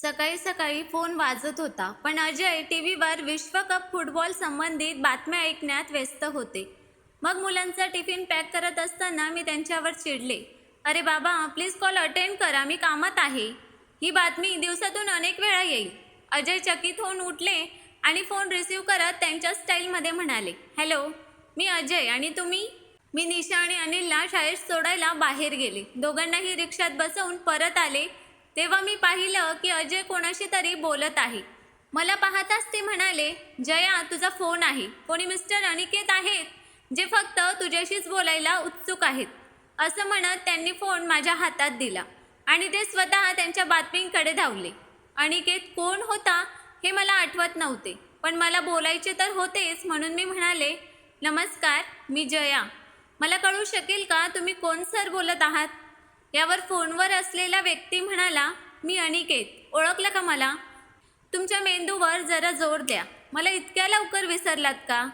सकाळी सकाळी फोन वाजत होता, पण अजय टीव्हीवर विश्वकप फुटबॉल संबंधित बातम्या ऐकण्यात व्यस्त होते. मग मुलांचा टिफिन पॅक करत असताना मी त्यांच्यावर चिडले. अरे बाबा, प्लीज कॉल अटेंड करा, मी कामात आहे. ही बातमी दिवसातून अनेक वेळा येईल. अजय चकित होऊन उठले आणि फोन रिसीव्ह करत त्यांच्या स्टाईलमध्ये म्हणाले, हॅलो, मी अजय आणि तुम्ही? मी निशा आणि अनिलला शाळेत सोडायला बाहेर गेले. दोघांनाही रिक्षात बसवून परत आले तेव्हा मी पाहिलं की अजय कोणाशी तरी बोलत आहे. मला पाहताच ते म्हणाले, जया, तुझा फोन आहे. कोणी मिस्टर अनिकेत आहेत, जे फक्त तुझ्याशीच बोलायला उत्सुक आहेत. असं म्हणत त्यांनी फोन माझ्या हातात दिला आणि ते स्वतः त्यांच्या बातमींकडे धावले. अनिकेत कोण होता हे मला आठवत नव्हते, पण मला बोलायचे तर होतेच, म्हणून मी म्हणाले, नमस्कार, मी जया. मला कळू शकेल का तुम्ही कोण सर बोलत आहात? यावर फोनवर असलेला व्यक्ती म्हणाला, मी अनिकेत. ओळखलं का मला? तुमच्या मेंदूवर जरा जोर द्या. मला इतक्या लवकर विसरलात का?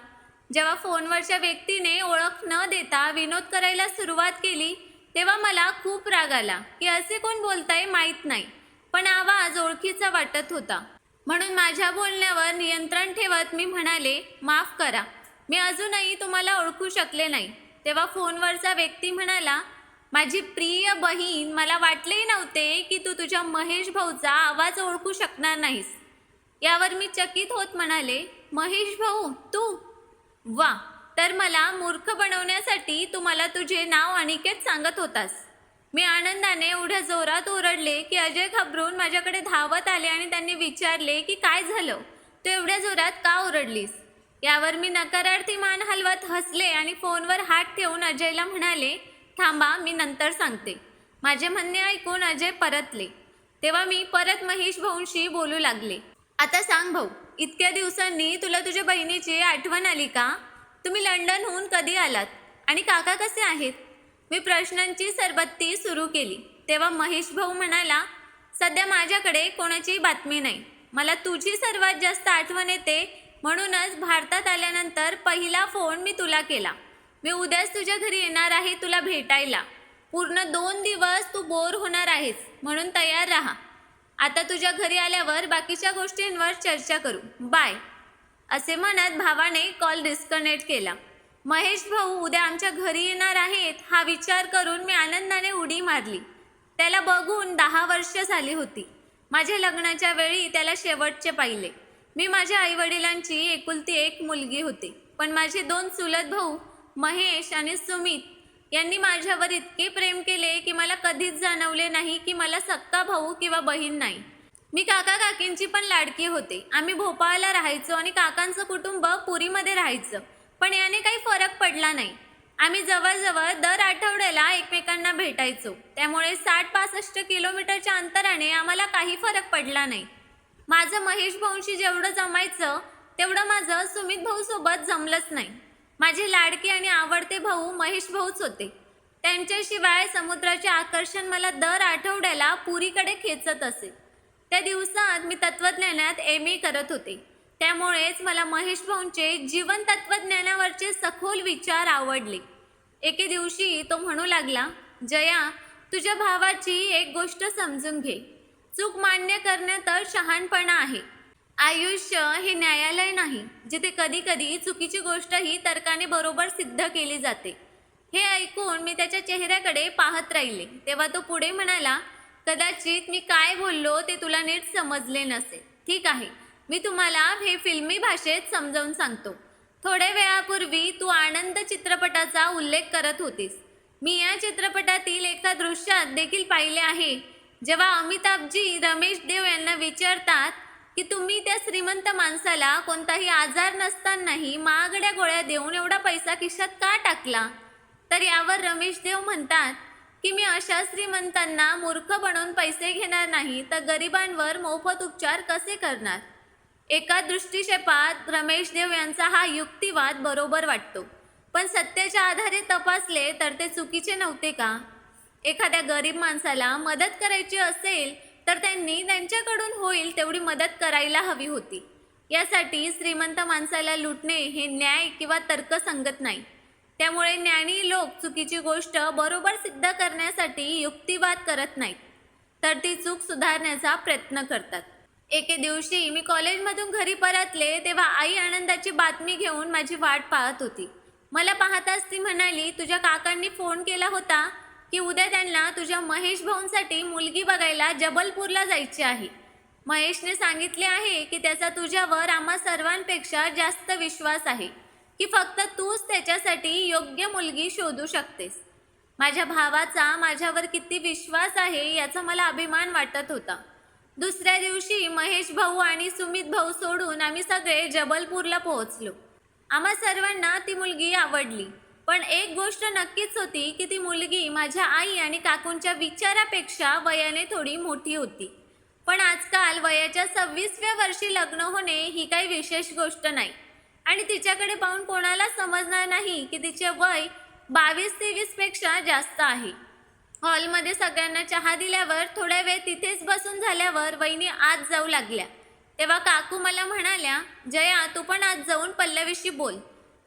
जेव्हा फोनवरच्या व्यक्तीने ओळख न देता विनोद करायला सुरुवात केली तेव्हा मला खूप राग आला की असे कोण बोलताय माहीत नाही, पण आवाज ओळखीचा वाटत होता. म्हणून माझ्या बोलण्यावर नियंत्रण ठेवत मी म्हणाले, माफ करा, मी अजूनही तुम्हाला ओळखू शकले नाही. तेव्हा फोनवरचा व्यक्ती म्हणाला, माझी प्रिय बहीण, मला वाटलेही नव्हते की तू तुझ्या महेश भाऊचा आवाज ओळखू शकणार नाहीस. यावर मी चकित होत म्हणाले, महेश भाऊ, तू? वा, तर मला मूर्ख बनवण्यासाठी तू मला तुझे नाव अनिकेत सांगत होतास. मी आनंदाने एवढ्या जोरात ओरडले की अजय घाबरून माझ्याकडे धावत आले आणि त्यांनी विचारले की काय झालं, तू एवढ्या जोरात का ओरडलीस? यावर मी नकारार्थी मान हलवत हसले आणि फोनवर हात ठेवून अजयला म्हणाले, थांबा, मी नंतर सांगते. माझे म्हणणे ऐकून अजय परतले. तेव्हा मी परत महेश भाऊंशी बोलू लागले. आता सांग भाऊ, इतक्या दिवसांनी तुला तुझ्या बहिणीची आठवण आली का? तुम्ही लंडनहून कधी आलात आणि काका कसे आहेत? मी प्रश्नांची सरबत्ती सुरू केली. तेव्हा महेश भाऊ म्हणाला, सध्या माझ्याकडे कोणाचीही बातमी नाही. मला तुझी सर्वात जास्त आठवण येते, म्हणूनच भारतात आल्यानंतर पहिला फोन मी तुला केला. मी उद्याच तुझ्या घरी येणार आहे तुला भेटायला. पूर्ण 2 दिवस तू बोर होणार आहेस, म्हणून तयार राहा. आता तुझ्या घरी आल्यावर बाकीच्या गोष्टींवर चर्चा करू. बाय. असे म्हणत भावाने कॉल डिस्कनेक्ट केला. महेश भाऊ उद्या आमच्या घरी येणार आहेत हा विचार करून मी आनंदाने उडी मारली. त्याला बघून 10 वर्ष झाली होती. माझ्या लग्नाच्या वेळी त्याला शेवटचे पाहिले. मी माझ्या आईवडिलांची एकुलती एक मुलगी होती, पण माझे 2 चुलत भाऊ महेश आणि सुमित यांनी माझ्यावर इतके प्रेम केले की मला कधीच जाणवले नाही की मला सक्का भाऊ किंवा बहीण नाही. मी काका काकींची पण लाडकी होते. आम्ही भोपाळला राहायचो आणि काकांचं कुटुंब पुरीमध्ये राहायचं, पण याने काही फरक पडला नाही. आम्ही जवळजवळ दर आठवड्याला एकमेकांना भेटायचो, त्यामुळे 60-65 किलोमीटरच्या अंतराने आम्हाला काही फरक पडला नाही. माझं महेश भाऊंशी जेवढं जमायचं तेवढं माझं सुमित भाऊसोबत जमलंच नाही. माझे लाडके आणि आवडते भाऊ महेश भाऊच होते. त्यांच्याशिवाय समुद्राचे आकर्षण मला दर आठवड्याला पुरीकडे खेचत असे. त्या दिवसात मी तत्त्वज्ञानात MA करत होते, त्यामुळेच मला महेश भाऊंचे जीवन तत्त्वज्ञानावरचे सखोल विचार आवडले. एके दिवशी तो म्हणू लागला, जया, तुझ्या भावाची एक गोष्ट समजून घे. चूक मान्य करण्यात शहाणपणा आहे. आयुष्य हे न्यायालय नाही, जिथे कधी कधी चुकीची गोष्टही तर्काने बरोबर सिद्ध केली जाते. हे ऐकून मी त्याच्या चेहऱ्याकडे पाहत राहिले. तेव्हा तो पुढे म्हणाला, कदाचित मी काय बोललो ते तुला नीट समजले नसेल. ठीक आहे, मी तुम्हाला हे फिल्मी भाषेत समजावून सांगतो. थोड्या वेळापूर्वी तू आनंद चित्रपटाचा उल्लेख करत होतीस. मी या चित्रपटातील एका दृश्यात देखील पाहिले आहे, जेव्हा अमिताभजी रमेश देव यांना विचारतात की तुम्ही त्या श्रीमंत माणसाला कोणताही आजार नसतानाही महागड्या गोळ्या देऊन एवढा पैसा खिशात का टाकला? तर यावर रमेश देव म्हणतात की मी अशा श्रीमंतांना मूर्ख बनवून पैसे घेणार नाही, तर गरिबांवर मोफत उपचार कसे करणार? एका दृष्टिक्षेपात रमेश देव यांचा हा युक्तिवाद बरोबर वाटतो, पण सत्याच्या आधारे तपासले तर ते चुकीचे नव्हते का? एखाद्या गरीब माणसाला मदत करायची असेल तर त्यांनी त्यांच्याकडून होईल तेवढी मदत करायला हवी होती. यासाठी श्रीमंत माणसाला लुटणे हे न्याय किंवा तर्कसंगत नाही. त्यामुळे ज्ञानी लोक चुकीची गोष्ट बरोबर सिद्ध करण्यासाठी युक्तिवाद करत नाहीत. तर ती चूक सुधारण्याचा प्रयत्न करतात. एके दिवशी मी कॉलेजमधून घरी परतले तेव्हा आई आनंदाची बातमी घेऊन माझी वाट पाहत होती. मला पाहताच ती म्हणाली, तुझ्या काकांनी फोन केला होता की उद्या त्यांना तुझ्या महेश भाऊंसाठी मुलगी बघायला जबलपूरला जायचे आहे. महेशने सांगितले आहे की त्याचा तुझ्यावर आम्हा सर्वांपेक्षा जास्त विश्वास आहे की फक्त तूच त्याच्यासाठी योग्य मुलगी शोधू शकतेस. माझ्या भावाचा माझ्यावर किती विश्वास आहे याचा मला अभिमान वाटत होता. दुसऱ्या दिवशी महेश भाऊ आणि सुमित भाऊ सोडून आम्ही सगळे जबलपूरला पोहोचलो. आम्हा सर्वांना ती मुलगी आवडली, पण एक गोष्ट नक्कीच होती की ती मुलगी माझ्या आई आणि काकूंच्या विचारापेक्षा वयाने थोडी मोठी होती. पण आजकाल वयाच्या 26व्या वर्षी लग्न होणे ही काही विशेष गोष्ट नाही आणि तिच्याकडे पाहून कोणाला समजणार नाही की तिचे वय 22-23 पेक्षा जास्त आहे. हॉलमध्ये सगळ्यांना चहा दिल्यावर थोड्या वेळ तिथेच बसून झाल्यावर वहिनी आत जाऊ लागल्या. तेव्हा काकू मला म्हणाल्या, जया तू पण आत जाऊन पल्लवीशी बोल.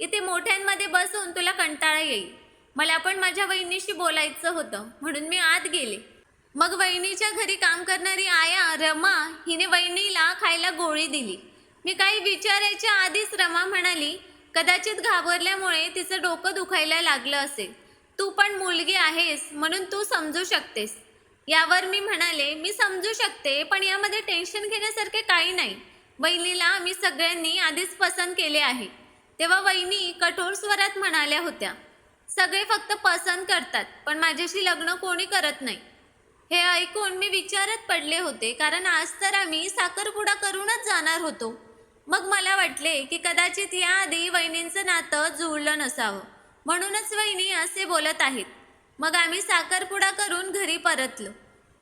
इथे मोठ्यांमध्ये बसून तुला कंटाळा येईल. मला पण माझ्या वहिनीशी बोलायचं होतं म्हणून मी आत गेले. मग वहिनीच्या घरी काम करणारी आया रमा हिने वहिनीला खायला गोळी दिली. मी काही विचारायच्या आधीच रमा म्हणाली, कदाचित घाबरल्यामुळे तिचं डोकं दुखायला लागलं असेल. तू पण मुलगी आहेस म्हणून तू समजू शकतेस. यावर मी म्हणाले, मी समजू शकते पण यामध्ये टेन्शन घेण्यासारखे काही नाही. वहिनीला मी सगळ्यांनी आधीच पसंत केले आहे. तेव्हा वहिनी कठोर स्वरात म्हणाल्या होत्या, सगळे फक्त पसंत करतात पण माझ्याशी लग्न कोणी करत नाही. हे ऐकून मी विचारात पडले होते, कारण आज तर आम्ही साखरपुडा करूनच जाणार होतो. मग मला वाटले की कदाचित याआधी वहिनींचं नातं जुळलं नसावं म्हणूनच वहिनी असे बोलत आहेत. मग आम्ही साखरपुडा करून घरी परतलो.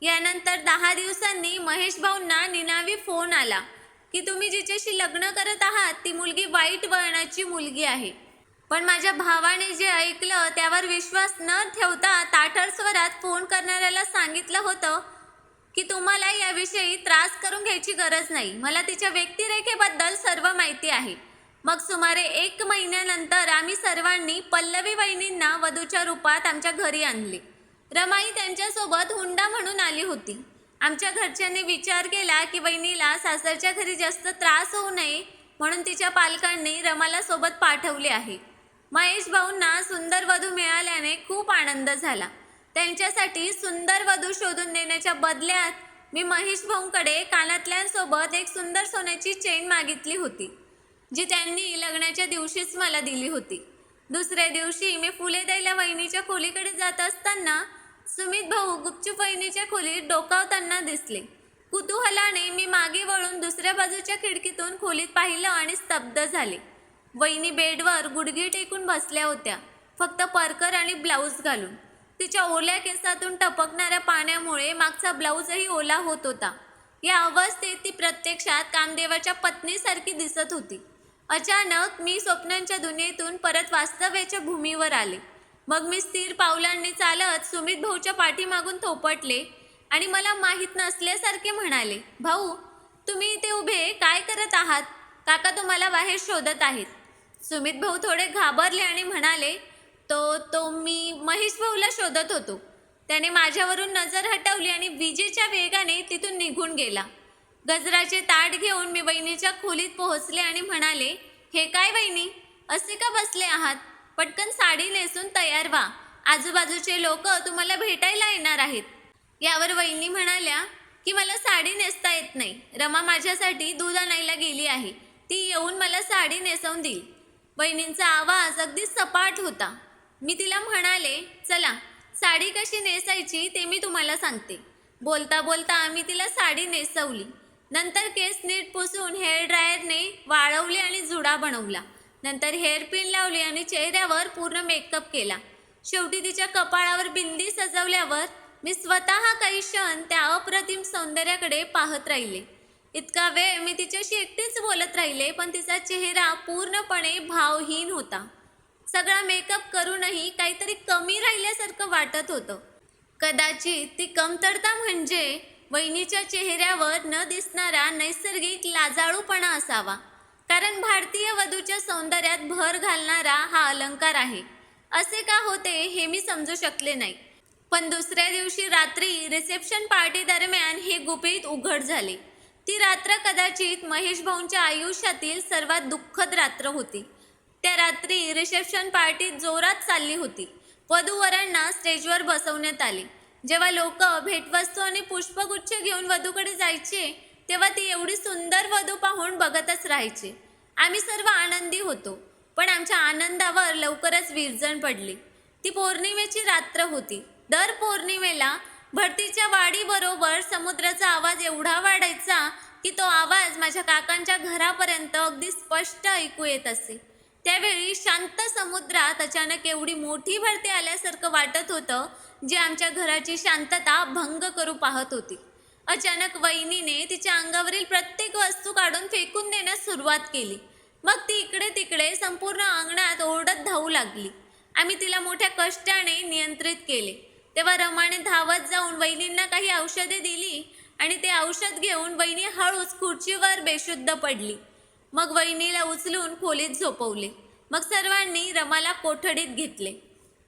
यानंतर 10 दिवसांनी महेश भाऊंना निनावी फोन आला की तुम्ही जिच्याशी लग्न करत आहात ती मुलगी वाईट वळणाची मुलगी आहे. पण माझ्या भावाने जे ऐकलं त्यावर विश्वास न ठेवता ताठर स्वरात फोन करणाऱ्याला सांगितलं होतं की तुम्हाला याविषयी त्रास करून घ्यायची गरज नाही. मला तिच्या व्यक्तिरेखेबद्दल सर्व माहिती आहे. मग सुमारे 1 महिन्यानंतर आम्ही सर्वांनी पल्लवी वहिनींना वधूच्या रूपात आमच्या घरी आणले. रमाई त्यांच्यासोबत हुंडा म्हणून आली होती. आमच्या घरच्यांनी विचार केला की वहिनीला सासरच्या घरी जास्त त्रास होऊ नये म्हणून तिच्या पालकांनी रमाला सोबत पाठवले आहे. महेश भाऊंना सुंदर वधू मिळाल्याने खूप आनंद झाला. त्यांच्यासाठी सुंदर वधू शोधून देण्याच्या बदल्यात मी महेश भाऊंकडे कानातल्यांसोबत एक सुंदर सोन्याची चेन मागितली होती, जी त्यांनी लग्नाच्या दिवशीच मला दिली होती. दुसऱ्या दिवशी मी फुले द्यायला वहिनीच्या खोलीकडे जात असताना सुमित भाऊ गुपचूप वहिनीच्या खोलीत डोकावताना दिसले. कुतूहलाने मी मागे वळून दुसऱ्या बाजूच्या खिडकीतून खोलीत पाहिलं आणि स्तब्ध झाले. वहिनी बेडवर गुडघे टेकून बसल्या होत्या, फक्त परकर आणि ब्लाऊज घालून. तिच्या ओल्या केसातून टपकणाऱ्या पाण्यामुळे मागचा ब्लाऊजही ओला होत होता. या अवस्थेत ती प्रत्यक्षात कामदेवाच्या पत्नीसारखी दिसत होती. अचानक मी स्वप्नांच्या दुनियेतून परत वास्तव्याच्या भूमीवर आले. मग मी स्थिर पावलांनी चालत सुमित भाऊच्या पाठीमागून थोपटले आणि मला माहीत नसल्यासारखे म्हणाले, भाऊ तुम्ही इथे उभे काय करत आहात? काका तुम्हाला बाहेर शोधत आहेत. सुमित भाऊ थोडे घाबरले आणि म्हणाले, तो मी महेश भाऊला शोधत होतो. त्याने माझ्यावरून नजर हटवली आणि विजेच्या वेगाने तिथून निघून गेला. गजराचे ताट घेऊन मी वहिनीच्या खोलीत पोहोचले आणि म्हणाले, हे काय वहिनी, असे का बसले आहात? पटकन साडी नेसून तयार व्हा, आजूबाजूचे लोक तुम्हाला भेटायला येणार आहेत. यावर वहिनी म्हणाल्या की मला साडी नेसता येत नाही. रमा माझ्यासाठी दूध आणायला गेली आहे, ती येऊन मला साडी नेसवून देईल. वहिनींचा आवाज अगदी सपाट होता. मी तिला म्हणाले, चला साडी कशी नेसायची ते मी तुम्हाला सांगते. बोलता बोलता आम्ही तिला साडी नेसवली. नंतर केस नीट पुसून हेअर ड्रायरने वाळवले आणि जुडा बनवला. नंतर हेअरपिन लावली आणि चेहऱ्यावर पूर्ण मेकअप केला. शेवटी तिच्या कपाळावर बिंदी सजवल्यावर मी स्वतः काही क्षण त्या अप्रतिम सौंदर्याकडे पाहत राहिले. इतका वेळ मी तिच्याशी एकटीच बोलत राहिले, पण तिचा चेहरा पूर्णपणे भावहीन होता. सगळा मेकअप करूनही काहीतरी कमी राहिल्यासारखं वाटत होतं. कदाचित ती कमतरता म्हणजे वहिनीच्या चेहऱ्यावर न दिसणारा नैसर्गिक लाजाळूपणा असावा, कारण भारतीय वधूच्या सौंदर्यात भर घालणारा हा अलंकार आहे. असे का होते हे मी समजू शकले नाही. पण दुसऱ्या दिवशी रात्री रिसेप्शन पार्टी दरम्यान हे गुपित उघड झाले. ती रात्र कदाचित महेश भाऊंच्या आयुष्यातील सर्वात दुःखद रात्र होती. त्या रात्री रिसेप्शन पार्टी जोरात चालली होती. वधूवरांना स्टेजवर बसवण्यात आले. जेव्हा लोक भेटवस्तू आणि पुष्पगुच्छ घेऊन वधूकडे जायचे तेव्हा ती एवढी सुंदर वधू पाहून बघतच राहायचे. आम्ही सर्व आनंदी होतो, पण आमच्या आनंदावर लवकरच विरजण पडली. ती पौर्णिमेची रात्र होती. दर पौर्णिमेला भरतीच्या वाडीबरोबर समुद्राचा आवाज एवढा वाढायचा की तो आवाज माझ्या काकांच्या घरापर्यंत अगदी स्पष्ट ऐकू येत असे. त्यावेळी शांत समुद्रात अचानक एवढी मोठी भरती आल्यासारखं वाटत होतं, जी आमच्या घराची शांतता भंग करू पाहत होती. अचानक वहिनीने तिच्या अंगावरील प्रत्येक वस्तू काढून फेकून देण्यास सुरुवात केली. मग ती इकडे तिकडे संपूर्ण अंगणात ओरडत धावू लागली. आम्ही तिला मोठ्या कष्टाने नियंत्रित केले. तेव्हा रमाने धावत जाऊन वहिनींना काही औषधे दिली आणि ते औषध घेऊन वहिनी हळूच खुर्चीवर बेशुद्ध पडली. मग वहिनीला उचलून खोलीत झोपवले. मग सर्वांनी रमाला कोठडीत घेतले.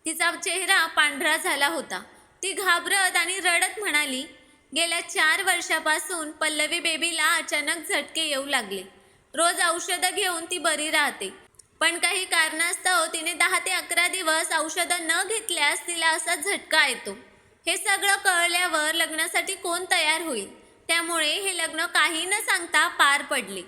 तिचा चेहरा पांढरा झाला होता. ती घाबरत आणि रडत म्हणाली, गेल्या 4 वर्षापासून पल्लवी बेबीला अचानक झटके येऊ लागले. रोज औषधं घेऊन ती बरी राहते, पण काही कारणास्तव तिने 10 ते 11 दिवस औषधं न घेतल्यास तिला असा झटका येतो. हे सगळं कळल्यावर लग्नासाठी कोण तयार होईल? त्यामुळे हे लग्न काही न सांगता पार पडले.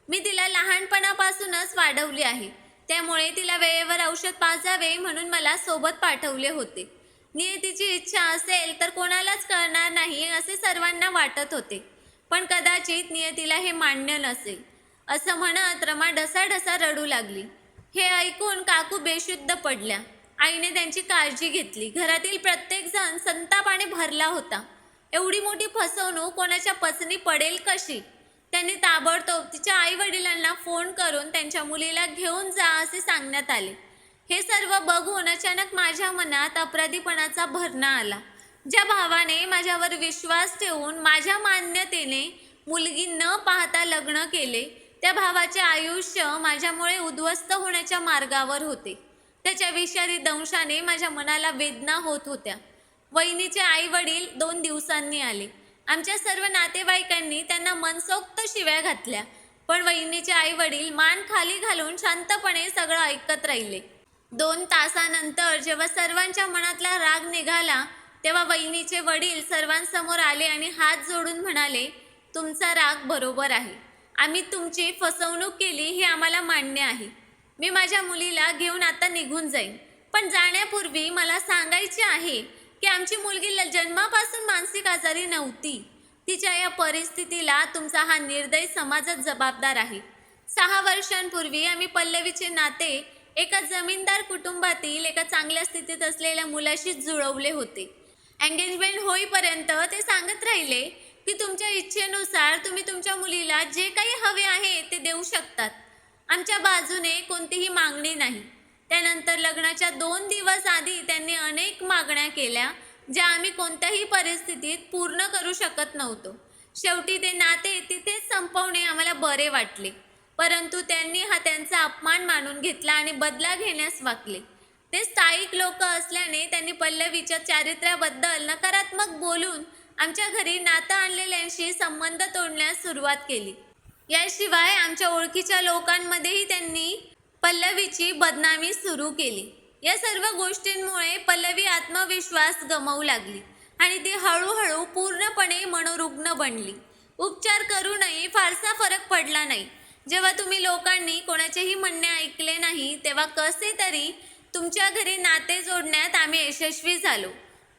मी तिला लहानपणापासूनच वाढवली आहे, त्यामुळे तिला वेळेवर औषध पाजावे म्हणून मला सोबत पाठवले होते. नियतीची इच्छा असेल तर कोणालाच कळणार नाही असे सर्वांना वाटत होते, पण कदाचित नियतीला हे मान्य नसेल. असं म्हणत रमा ढसाढसा रडू लागली. हे ऐकून काकू बेशुद्ध पडल्या. आईने त्यांची काळजी घेतली. घरातील प्रत्येक जण संतापाने भरला होता. एवढी मोठी फसवणूक कोणाच्या पचनी पडेल कशी? त्यांनी ताबडतोब तिच्या आई वडिलांना फोन करून त्यांच्या मुलीला घेऊन जा असे सांगण्यात आले. हे सर्व बघून अचानक माझ्या मनात अपराधीपणाचा भरणा आला. ज्या भावाने माझ्यावर विश्वास ठेवून माझ्या मान्यतेने मुलगी न पाहता लग्न केले, त्या भावाचे आयुष्य माझ्यामुळे उद्ध्वस्त होण्याच्या मार्गावर होते. त्याच्या विषारी दंशाने माझ्या मनाला वेदना होत होत्या. वहिनीचे आई वडील 2 दिवसांनी आले. आमच्या सर्व नातेवाईकांनी त्यांना मनसोक्त शिव्या घातल्या, पण वहिनीचे आई वडील मान खाली घालून शांतपणे सगळं ऐकत राहिले. 2 तासानंतर जेव्हा सर्वांच्या मनातला राग निघाला तेव्हा वहिनीचे वडील सर्वांसमोर आले आणि हात जोडून म्हणाले, तुमचा राग बरोबर आहे. आम्ही तुमची फसवणूक केली हे आम्हाला मान्य आहे. मी माझ्या मुलीला घेऊन आता निघून जाईन, पण जाण्यापूर्वी मला सांगायचे आहे की आमची मुलगी जन्मापासून मानसिक आजारी नव्हती. तिच्या या परिस्थितीला तुमचा हा निर्दयी समाजच जबाबदार आहे. 6 वर्षांपूर्वी आम्ही पल्लवीचे नाते एका जमीनदार कुटुंबातील एका चांगल्या स्थितीत असलेल्या मुलाशी जुळवले होते. एंगेजमेंट होईपर्यंत ते सांगत राहिले की तुमच्या इच्छेनुसार तुम्ही तुमच्या मुलीला जे काही हवे आहे ते देऊ शकतात. आमच्या बाजूने कोणतीही मागणी नाही. त्यानंतर लग्नाच्या 2 दिवस आधी त्यांनी अनेक मागण्या केल्या, ज्या आम्ही कोणत्याही परिस्थितीत पूर्ण करू शकत नव्हतो. शेवटी ते नाते तिथेच संपवणे आम्हाला बरे वाटले, परंतु त्यांनी हा त्यांचा अपमान मानून घेतला आणि बदला घेण्यास वाकले. ते स्थायिक लोक असल्याने त्यांनी पल्लवीच्या चारित्र्याबद्दल नकारात्मक बोलून आमच्या घरी नातं आणलेल्यांशी संबंध तोडण्यास सुरुवात केली. याशिवाय आमच्या ओळखीच्या लोकांमध्येही त्यांनी पल्लवीची बदनामी सुरू केली. या सर्व गोष्टींमुळे पल्लवी आत्मविश्वास गमावू लागली आणि ती हळूहळू पूर्णपणे मनोरुग्ण बनली. उपचार करूनही फारसा फरक पडला नाही. जेव्हा तुम्ही लोकांनी कोणाचेही म्हणणे ऐकले नाही तेव्हा कसे तरी तुमच्या घरी नाते जोडण्यात आम्ही यशस्वी झालो.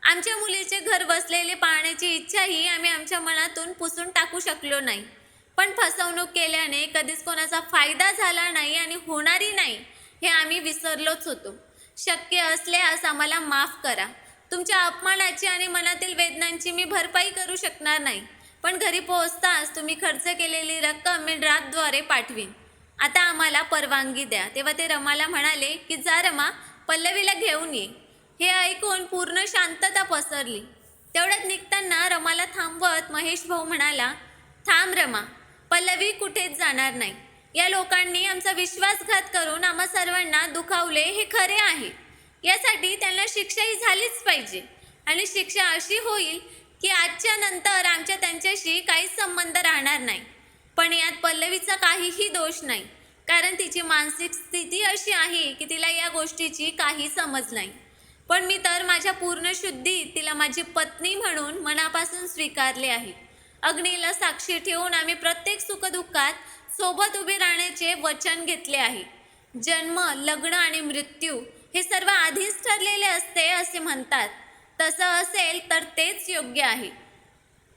आमच्या मुलीचे घर बसलेले पाहण्याची इच्छाही आम्ही आमच्या मनातून पुसून टाकू शकलो नाही. पण फसवणूक केल्याने कधीच कोणाचा फायदा झाला नाही आणि होणारी नाही हे आम्ही विसरलोच होतो. शक्य असल्यास आम्हाला माफ करा. तुमच्या अपमानाची आणि मनातील वेदनांची मी भरपाई करू शकणार नाही, पण घरी पोहोचताच तुम्ही खर्च केलेली रक्कम मी ड्राफ्टद्वारे पाठवीन. आता आम्हाला परवानगी द्या. तेव्हा ते रमाला म्हणाले की जा रमा, पल्लवीला घेऊन ये. हे ऐकून पूर्ण शांतता पसरली. तेवढ्यात निघताना रमाला थांबवत महेश भाऊ म्हणाला, थांब रमा, पल्लवी कुठेच जाणार नाही. या लोकांनी आमचा विश्वासघात करून आम्हा सर्वांना दुखावले हे खरे आहे. यासाठी त्यांना शिक्षाही झालीच पाहिजे आणि शिक्षा अशी होईल की आजच्या नंतर आमच्या त्यांच्याशी काहीच संबंध राहणार नाही. पण यात पल्लवीचा काहीही दोष नाही, कारण तिची मानसिक स्थिती अशी आहे की तिला या गोष्टीची काही समज नाही. पण मी तर माझ्या पूर्ण शुद्धीत तिला माझी पत्नी म्हणून मनापासून स्वीकारले आहे. अग्नीला साक्षी ठेवून आम्ही प्रत्येक सुखदुःखात सोबत उभे राहण्याचे वचन घेतले आहे. जन्म, लग्न आणि मृत्यू हे सर्व आधीच ठरलेले असते असे म्हणतात. तसं असेल तर तेच योग्य आहे.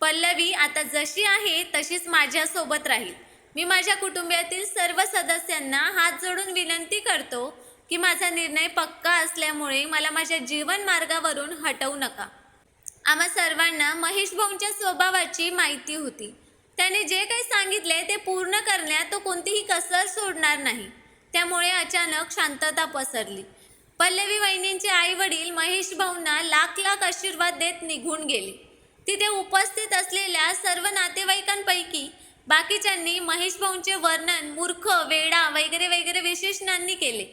पल्लवी आता जशी आहे तशीच माझ्यासोबत राहील. मी माझ्या कुटुंबातील सर्व सदस्यांना हात जोडून विनंती करतो की माझा निर्णय पक्का असल्यामुळे मला माझ्या जीवन मार्गावरून हटवू नका. आम्हा सर्वांना महेश भाऊंच्या स्वभावाची माहिती होती. त्याने जे काही सांगितले ते पूर्ण करण्यात तो कोणतीही कसर सोडणार नाही. त्यामुळे अचानक शांतता पसरली. पल्लवी वहिनींचे आई वडील महेश भाऊंना लाख लाख आशीर्वाद देत निघून गेले. तिथे उपस्थित असलेल्या सर्व नातेवाईकांपैकी बाकीच्यांनी महेश भाऊंचे वर्णन मूर्ख, वेडा वगैरे वगैरे विशेषणांनी केले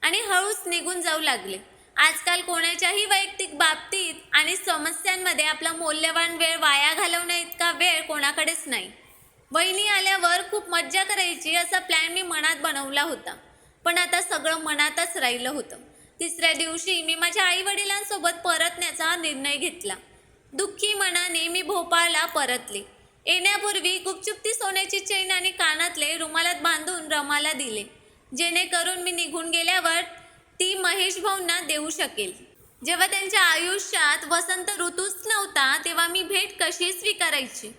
आणि हळूच निघून जाऊ लागले. आजकाल कोणाच्याही वैयक्तिक बाबतीत आणि समस्यांमध्ये आपला मौल्यवान वेळ वाया घालवण्या इतका वेळ कोणाकडेच नाही. वहिनी आल्यावर खूप मज्जा करायची असा प्लॅन मी मनात बनवला होता, पण आता सगळं मनातच राहिलं होतं. तिसऱ्या दिवशी मी माझ्या आई वडिलांसोबत परतण्याचा निर्णय घेतला. दुःखी मनाने मी भोपाळला परतले. येण्यापूर्वी गुपचूप ती सोन्याची चैन आणि कानातले रुमालात बांधून रमाला दिले, जेणेकरून मी निघून गेल्यावर ती महेश भाऊंना देऊ शकेल. जेव्हा त्यांच्या आयुष्यात वसंत ऋतूच नव्हता तेव्हा मी भेट कशी स्वीकारायची.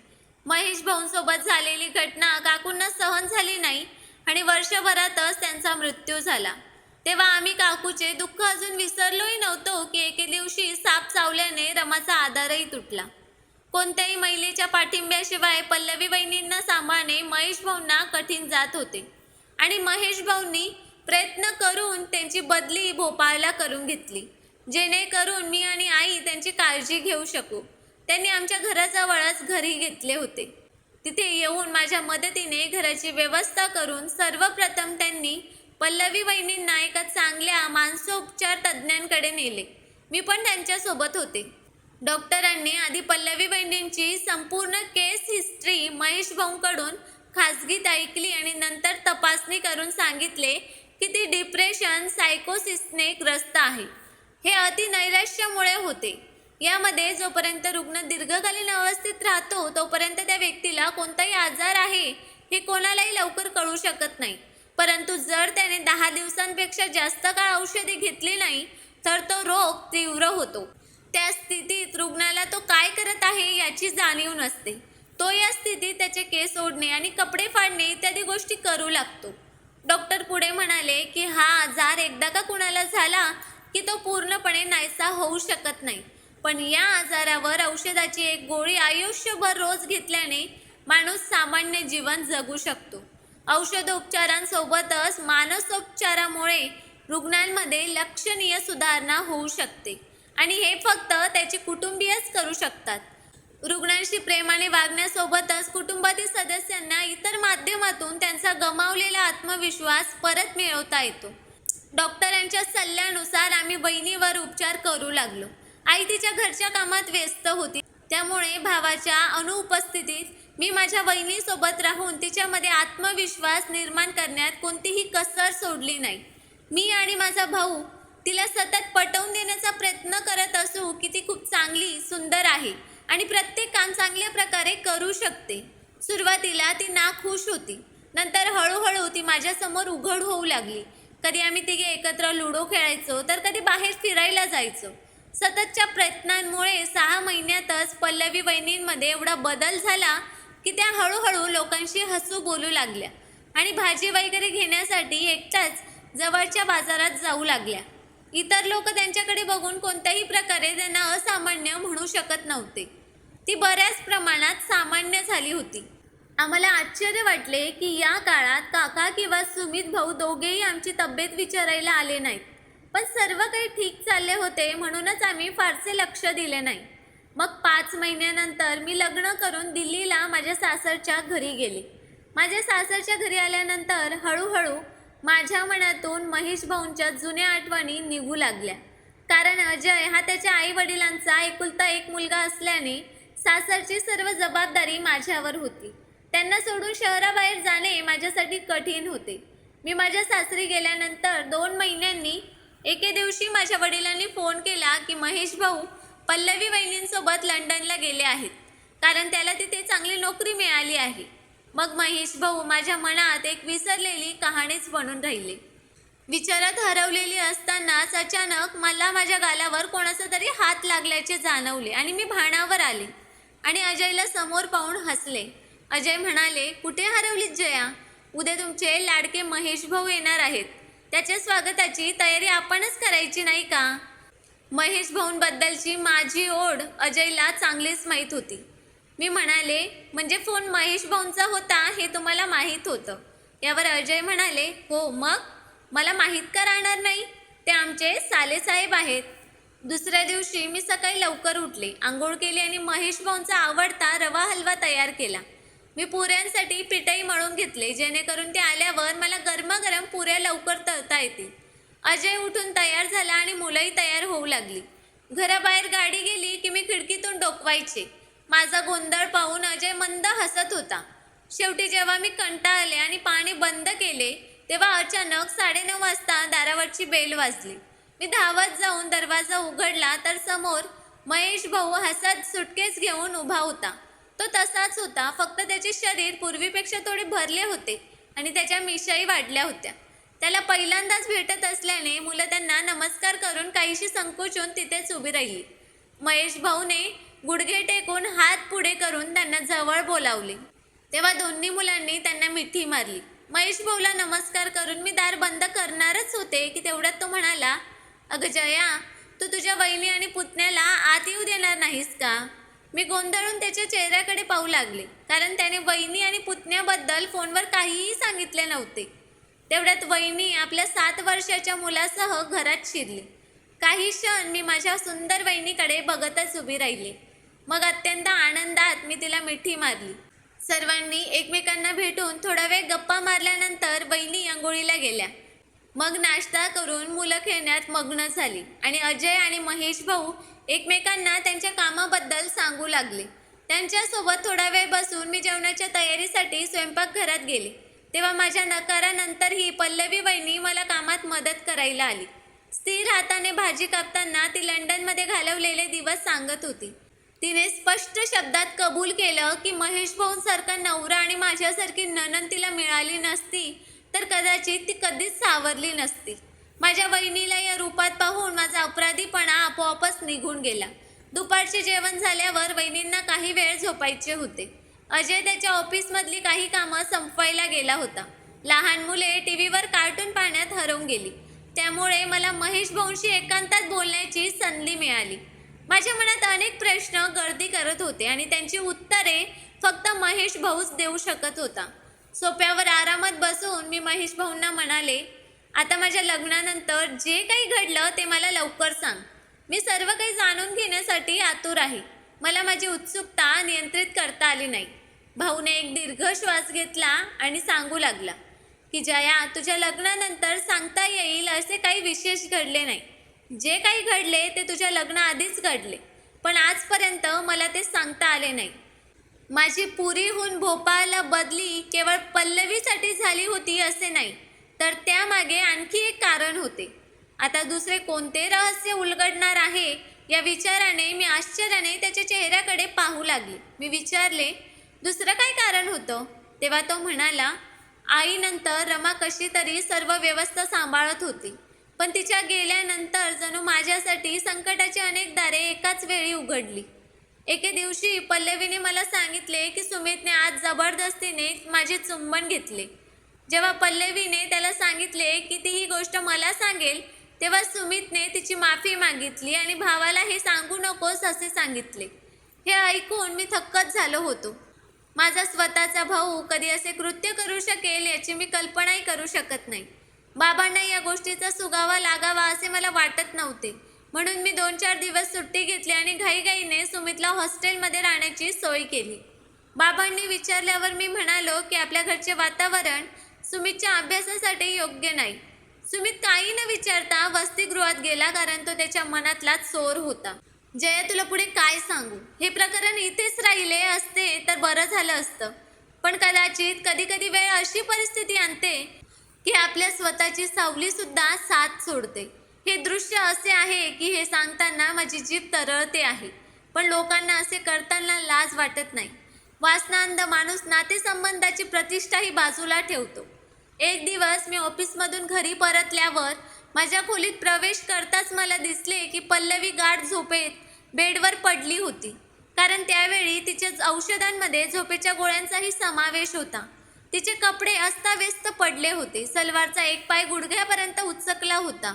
महेश भाऊंसोबत झालेली घटना काकूंना सहन झाली नाही आणि वर्षभरातच त्यांचा मृत्यू झाला. तेव्हा आम्ही काकूचे दुःख अजून विसरलोही नव्हतो की एके दिवशी साप चावल्याने रमाचा आधारही तुटला. कोणत्याही महिलेच्या पाठिंब्याशिवाय पल्लवी वहिनींना सांभाळणे महेश भाऊंना कठीण जात होते आणि महेश भाऊंनी प्रयत्न करून त्यांची बदली भोपाळला करून घेतली, जेणेकरून मी आणि आई त्यांची काळजी घेऊ शकू. त्यांनी आमच्या घराजवळच घरी घेतले होते. तिथे येऊन माझ्या मदतीने घराची व्यवस्था करून सर्वप्रथम त्यांनी पल्लवी वहिनींना एका चांगल्या मानसोपचार तज्ज्ञांकडे नेले. मी पण त्यांच्यासोबत होते. डॉक्टरांनी आधी पल्लवी वहिनींची संपूर्ण केस हिस्ट्री महेश भाऊंकडून खाजगीत ऐकली आणि नंतर तपासणी करून सांगितले की ती डिप्रेशन, सायकोसिसने ग्रस्त आहे. हे अतिनैराश्यामुळे होते. यामध्ये जोपर्यंत रुग्ण दीर्घकालीन अवस्थेत राहतो तोपर्यंत त्या व्यक्तीला कोणताही आजार आहे हे कोणालाही लवकर कळू शकत नाही. परंतु जर त्याने 10 दिवसांपेक्षा जास्त काळ औषधे घेतली नाही तर तो रोग तीव्र होतो. त्या स्थितीत रुग्णाला तो काय करत आहे याची जाणीव नसते. तो या स्थितीत त्याचे केस ओढणे आणि कपडे फाडणे इत्यादी गोष्टी करू लागतो. डॉक्टर पुढे म्हणाले की हा आजार एकदा का कुणाला झाला की तो पूर्णपणे नाहीसा होऊ शकत नाही. पण या आजारावर औषधाची एक गोळी आयुष्यभर रोज घेतल्याने माणूस सामान्य जीवन जगू शकतो. औषधोपचारांसोबतच मानसोपचारामुळे रुग्णांमध्ये लक्षणीय सुधारणा होऊ शकते आणि हे फक्त त्याचे कुटुंबीयच करू शकतात. रुग्णांशी प्रेमाने वागण्यासोबतच कुटुंबातील सदस्यांना इतर माध्यमातून त्यांचा गमावलेला आत्मविश्वास परत मिळवता येतो. डॉक्टरांच्या सल्ल्यानुसार आम्ही बहिणीवर उपचार करू लागलो. आई तिच्या घरच्या कामात व्यस्त होती, त्यामुळे भावाच्या अनुपस्थितीत मी माझ्या वहिनीसोबत राहून तिच्यामध्ये आत्मविश्वास निर्माण करण्यात कोणतीही कसर सोडली नाही. मी आणि माझा भाऊ तिला सतत पटवून देण्याचा प्रयत्न करत असू की ती खूप चांगली, सुंदर आहे आणि प्रत्येक काम चांगल्या प्रकारे करू शकते. सुरुवातीला ती नाखुश होती. नंतर हळूहळू ती माझ्यासमोर उघड होऊ लागली. कधी आम्ही तिघे एकत्र लुडो खेळायचो तर कधी बाहेर फिरायला जायचो. सततच्या प्रयत्नांमुळे 6 महिन्यातच पल्लवी वहिनींमध्ये एवढा बदल झाला की त्या हळूहळू लोकांशी हसू बोलू लागल्या आणि भाजी वगैरे घेण्यासाठी एकट्याच जवळच्या बाजारात जाऊ लागल्या. इतर लोक त्यांच्याकडे बघून कोणत्याही प्रकारे त्यांना असामान्य म्हणू शकत नव्हते. ती बऱ्याच प्रमाणात सामान्य झाली होती. आम्हाला आश्चर्य वाटले की या काळात काका किंवा सुमित भाऊ दोघेही आमची तब्येत विचारायला आले नाहीत. पण सर्व काही ठीक चालले होते म्हणूनच आम्ही फारसे लक्ष दिले नाही. मग 5 महिन्यानंतर मी लग्न करून दिल्लीला माझ्या सासरच्या घरी गेले. माझ्या सासरच्या घरी आल्यानंतर हळूहळू माझ्या मनातून महेश भाऊंच्या जुन्या आठवणी निघू लागल्या. कारण अजय हा त्याच्या आई वडिलांचा एकुलता एक मुलगा असल्याने सासरची सर्व जबाबदारी माझ्यावर होती. त्यांना सोडून शहराबाहेर जाणे माझ्यासाठी कठीण होते. मी माझ्या सासरी गेल्यानंतर 2 महिन्यांनी एके दिवशी माझ्या वडिलांनी फोन केला की महेश भाऊ पल्लवी वहिनींसोबत लंडनला गेले आहेत, कारण त्याला तिथे चांगली नोकरी मिळाली आहे. मग महेश भाऊ माझ्या मनात एक विसरलेली कहाणीच बनून राहिले. विचारात हरवलेली असतानाच अचानक मला माझ्या गालावर कोणाचा तरी हात लागल्याचे जाणवले आणि मी भानावर आले आणि अजयला समोर पाहून हसले. अजय म्हणाले, कुठे हरवलीत जया? उद्या तुमचे लाडके महेश भाऊ येणार आहेत. त्याच्या स्वागताची तयारी आपणच करायची नाही का? महेश भाऊंबद्दलची माझी ओढ अजयला चांगलीच माहीत होती. मी म्हणाले, म्हणजे फोन महेश भाऊंचा होता हे तुम्हाला माहीत होतं? यावर अजय म्हणाले, हो, मग मला माहीत का राहणार नाही? ते आमचे सालेसाहेब आहेत. दुसऱ्या दिवशी मी सकाळी लवकर उठले, आंघोळ केली आणि महेश भाऊंचा आवडता रवा हलवा तयार केला. मी पुऱ्यांसाठी पिठई मळून घेतले, जेणेकरून ते आल्यावर मला गरमागरम पुऱ्या लवकर तळता येतील. अजय उठून तयार झाला आणि मुलंही तयार होऊ लागली. घराबाहेर गाडी गेली की मी खिडकीतून डोकवायचे. माझा गोंधळ पाहून अजय मंद हसत होता. शेवटी जेव्हा मी कंटाळले आणि पाणी बंद केले तेव्हा अचानक 9:30 वाजता दारावरची बेल वाजली. मी धावत जाऊन दरवाजा उघडला तर समोर महेश भाऊ हसत सुटकेस घेऊन उभा होता. तो तसाच होता, फक्त त्याचे शरीर पूर्वीपेक्षा थोडे भरले होते आणि त्याच्या मिशाही वाढल्या होत्या. त्याला पहिल्यांदाच भेटत असल्याने मुलं त्यांना नमस्कार करून काहीशी संकोचून तिथेच उभी राहिली. महेश भाऊने गुडघे टेकून हात पुढे करून त्यांना जवळ बोलावले. तेव्हा दोन्ही मुलांनी त्यांना मिठी मारली. महेश भाऊला नमस्कार करून मी दार बंद करणारच होते की तेवढ्यात तो म्हणाला, अगं जया, तू तुझ्या वहिनी आणि पुतण्याला आत येऊ देणार नाहीस का? मी गोंधळून त्याच्या चेहऱ्याकडे पाहू लागले, कारण त्याने वहिनी आणि पुतण्याबद्दल फोनवर काहीही सांगितले नव्हते. तेवढ्यात वहिनी आपल्या 7 वर्षाच्या मुलासह घरात शिरली. काही क्षण मी माझ्या सुंदर वहिनीकडे बघतच उभी राहिले. मग अत्यंत आनंदात मी तिला मिठी मारली. सर्वांनी एकमेकांना भेटून थोडा वेळ गप्पा मारल्यानंतर वहिनी अंघोळीला गेल्या. मग नाश्ता करून मुलं खेळण्यात मग्न झाली आणि अजय आणि महेश भाऊ एकमेकांना त्यांच्या कामाबद्दल सांगू लागले. त्यांच्यासोबत थोडा वेळ बसून मी जेवणाच्या तयारीसाठी स्वयंपाकघरात गेले. तेव्हा माझ्या नकारानंतरही पल्लवी वहिनी मला कामात मदत करायला आली. स्थिर हाताने भाजी कापताना ती लंडनमध्ये घालवलेले दिवस सांगत होती. तिने स्पष्ट शब्दात कबूल केलं की महेश भाऊंसारखा नवरा आणि माझ्यासारखी नणंद तिला मिळाली नसती तर कदाचित ती कधीच सावरली नसती. माझ्या वहिनीला या रूपात पाहून माझा अपराधीपणा आपोआपच निघून गेला. दुपारचे जेवण झाल्यावर वहिनींना काही वेळ झोपायचे होते. अजय त्याच्या ऑफिसमधली काही कामं संपवायला गेला होता. लहान मुले टीव्हीवर कार्टून पाहण्यात हरवून गेली. त्यामुळे मला महेश भाऊंशी एकांतात बोलण्याची संधी मिळाली. माझ्या मनात अनेक प्रश्न गर्दी करत होते आणि त्यांची उत्तरे फक्त महेश भाऊच देऊ शकत होता. सोफ्यावर आरामात बसून मी महेश भाऊंना म्हणाले, आता माझ्या लग्नानंतर जे काही घडलं ते मला लवकर सांग. मी सर्व काही जाणून घेण्यासाठी आतुर आहे. मला माझी उत्सुकता नियंत्रित करता आली नाही. भाऊने एक दीर्घ श्वास घेतला आणि सांगू लागला की जया, तुझ्या लग्नानंतर सांगता येईल असे काही विशेष घडले नाही. जे काही घडले ते तुझ्या लग्नाआधीच घडले, पण आजपर्यंत मला ते सांगता आले नाही. माझी पुरीहून भोपाळला बदली केवळ पल्लवीसाठी झाली होती असे नाही, तर त्यामागे आणखी एक कारण होते. आता दुसरे कोणते रहस्य उलगडणार आहे या विचाराने मी आश्चर्याने त्याच्या चेहऱ्याकडे पाहू लागले. मी विचारले, दुसरं काय कारण होतं? तेव्हा तो म्हणाला, आईनंतर रमा कशी तरी सर्व व्यवस्था सांभाळत होती, पण तिच्या गेल्यानंतर जणू माझ्यासाठी संकटाची अनेक दारे एकाच वेळी उघडली. एके दिवशी पल्लवीने मला सांगितले की सुमितने आज जबरदस्तीने माझे चुंबन घेतले. जेव्हा पल्लवीने त्याला सांगितले की ती ही गोष्ट मला सांगेल, तेव्हा सुमितने तिची माफी मागितली आणि भावाला हे सांगू नकोस असे सांगितले. हे ऐकून मी थक्कच झालो होतो. माझा स्वतःचा भाऊ कधी असे कृत्य करू शकेल याची मी कल्पनाही करू शकत नाही. बाबांना या गोष्टीचा सुगावा लागावा असे मला वाटत नव्हते, म्हणून मी 2-4 दिवस सुट्टी घेतली आणि घाईघाईने सुमितला हॉस्टेलमध्ये राहण्याची सोय केली. बाबांनी विचारल्यावर मी म्हणालो की आपल्या घरचे वातावरण सुमितच्या अभ्यासासाठी योग्य नाही. सुमित काही न विचारता वसतिगृहात गेला, कारण तो त्याच्या मनातला चोर होता. जया, तुला पुढे काय सांगू? हे प्रकरण इथेच राहिले असते तर बरं झालं असतं, पण कदाचित कधी कधी वेळ अशी परिस्थिती आणते की आपल्या स्वतःची सावली सुद्धा साथ सोडते. हे दृश्य असे आहे की हे सांगताना माझी जीभ तरळते आहे, पण लोकांना असे करताना लाज वाटत नाही. वासनांध माणूस नातेसंबंधाची प्रतिष्ठाही बाजूला ठेवतो. एक दिवस मी ऑफिसमधून घरी परतल्यावर माझ्या खोलीत प्रवेश करताच मला दिसले की पल्लवी गाढ झोपेत बेडवर पडली होती, कारण त्यावेळी तिच्या औषधांमध्ये झोपेच्या गोळ्यांचाही समावेश होता. तिचे कपडे अस्ताव्यस्त पडले होते, सलवारचा एक पाय गुडघ्यापर्यंत उचकला होता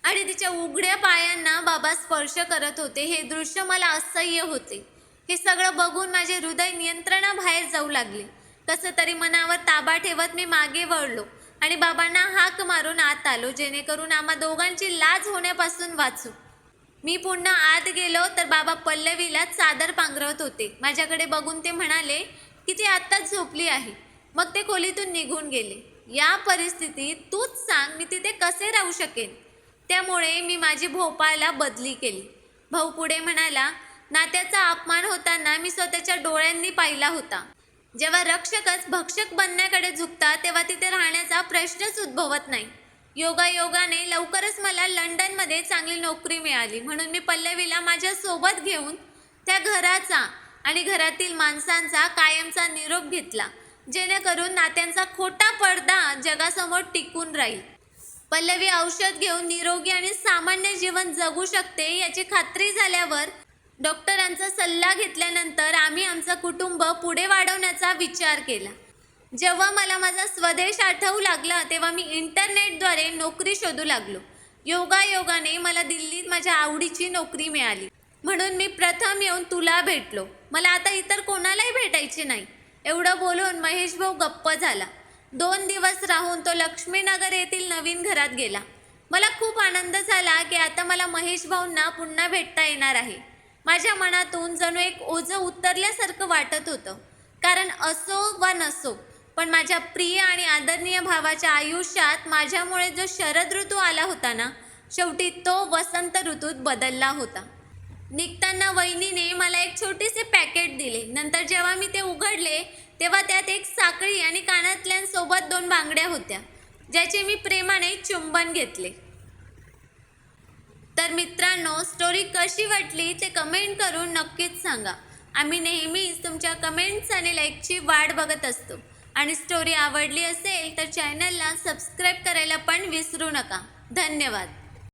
आणि तिच्या उघड्या पायांना बाबा स्पर्श करत होते. हे दृश्य मला असह्य होते. हे सगळं बघून माझे हृदय नियंत्रणाबाहेर जाऊ लागले. कसं तरी मनावर ताबा ठेवत मी मागे वळलो आणि बाबांना हाक मारून आत आलो, जेणेकरून आम्हा दोघांची लाज होण्यापासून वाचू. मी पुन्हा आत गेलो तर बाबा पल्लवीला चादर पांघरत होते. माझ्याकडे बघून ते म्हणाले की ती आत्ताच झोपली आहे. मग ते खोलीतून निघून गेले. या परिस्थितीत तूच सांग, मी तिथे कसे राहू शकेन? त्यामुळे मी माझी भोपाळला बदली केली. भाऊ पुढे म्हणाला, नात्याचा अपमान होताना मी स्वतःच्या डोळ्यांनी पाहिला होता. जेव्हा रक्षकच भक्षक बनण्याकडे झुकतात तेव्हा तिथे राहण्याचा प्रश्नच उद्भवत नाही. योगायोगाने लवकरच मला लंडनमध्ये चांगली नोकरी मिळाली, म्हणून मी पल्लवीला माझ्यासोबत घेऊन त्या घराचा आणि घरातील माणसांचा कायमचा निरोप घेतला, जेणेकरून नात्यांचा खोटा पडदा जगासमोर टिकून राहील. पल्लवी औषध घेऊन निरोगी आणि सामान्य जीवन जगू शकते याची खात्री झाल्यावर, डॉक्टरांचा सल्ला घेतल्यानंतर आम्ही आमचं कुटुंब पुढे वाढवण्याचा विचार केला. जेव्हा मला माझा स्वदेश आठवू लागला तेव्हा मी इंटरनेटद्वारे नोकरी शोधू लागलो. योगायोगाने मला दिल्लीत माझ्या आवडीची नोकरी मिळाली, म्हणून मी प्रथम येऊन तुला भेटलो. मला आता इतर कोणालाही भेटायचे नाही. एवढं बोलून महेश भाऊ गप्प झाला. 2 दिवस राहून तो लक्ष्मीनगर येथील नवीन घरात गेला. मला खूप आनंद झाला की आता मला महेश भाऊंना पुन्हा भेटता येणार आहे. माझ्या मनातून जणू एक ओझं उतरल्यासारखं वाटत होतं, कारण असो वा नसो, पण माझ्या प्रिय आणि आदरणीय भावाच्या आयुष्यात माझ्यामुळे जो शरद ऋतू आला होता ना, शेवटी तो वसंत ऋतूत बदलला होता. निघताना वहिनीने मला एक छोटेसे पॅकेट दिले. नंतर जेव्हा मी ते उघडले तेव्हा त्यात एक साखळी आणि कानातल्यांसोबत 2 बांगड्या होत्या, ज्याचे मी प्रेमाने चुंबन घेतले. तर मित्रांनो, स्टोरी कशी वाटली ते कमेंट करून नक्कीच सांगा. आम्ही नेहमीच तुमच्या कमेंट्स आणि लाईकची वाट बघत असतो. आणि स्टोरी आवडली असेल तर चॅनलला सबस्क्राईब करायला पण विसरू नका. धन्यवाद.